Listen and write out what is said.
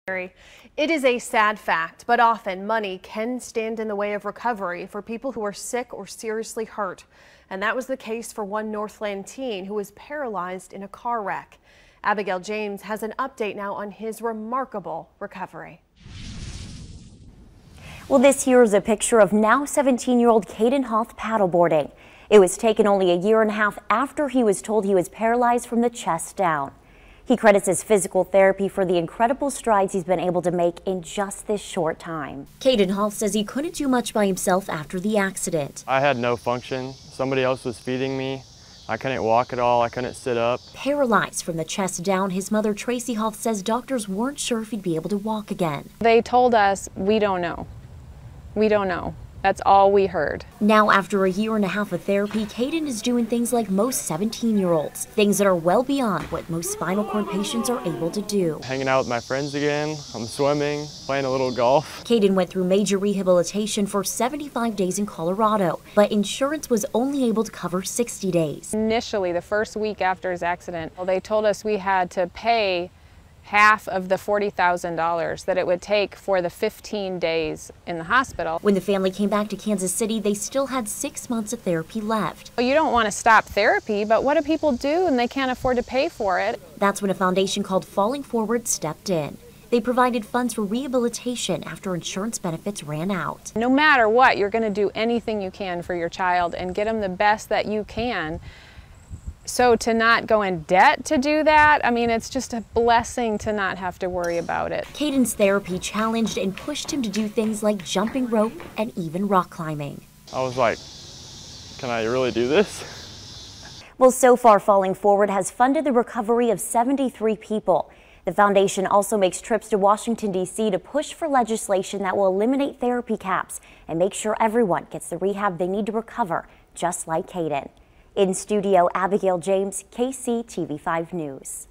It is a sad fact, but often money can stand in the way of recovery for people who are sick or seriously hurt. And that was the case for one Northland teen who was paralyzed in a car wreck. Abigail James has an update now on his remarkable recovery. Well, this here is a picture of now 17-year-old Caden Hoff paddleboarding. It was taken only a year and a half after he was told he was paralyzed from the chest down. He credits his physical therapy for the incredible strides he's been able to make in just this short time. Caden Hoff says he couldn't do much by himself after the accident. I had no function. Somebody else was feeding me. I couldn't walk at all. I couldn't sit up. Paralyzed from the chest down, his mother Tracy Hoff says doctors weren't sure if he'd be able to walk again. They told us, we don't know. We don't know. That's all we heard. Now, after a year and a half of therapy, Caden is doing things like most 17-year-olds, things that are well beyond what most spinal cord patients are able to do. Hanging out with my friends again, I'm swimming, playing a little golf. Caden went through major rehabilitation for 75 days in Colorado, but insurance was only able to cover 60 days. Initially, the first week after his accident, they told us we had to pay half of the $40,000 that it would take for the 15 days in the hospital. When the family came back to Kansas City, they still had 6 months of therapy left. Well, you don't want to stop therapy, but what do people do and they can't afford to pay for it? That's when a foundation called Falling Forward stepped in. They provided funds for rehabilitation after insurance benefits ran out. No matter what, you're going to do anything you can for your child and get them the best that you can. So to not go in debt to do that, I mean, it's just a blessing to not have to worry about it. Caden's therapy challenged and pushed him to do things like jumping rope and even rock climbing. I was like, can I really do this? Well, so far, Falling Forward has funded the recovery of 73 people. The foundation also makes trips to Washington, D.C. to push for legislation that will eliminate therapy caps and make sure everyone gets the rehab they need to recover, just like Caden. In studio, Abigail James, KC TV5 News.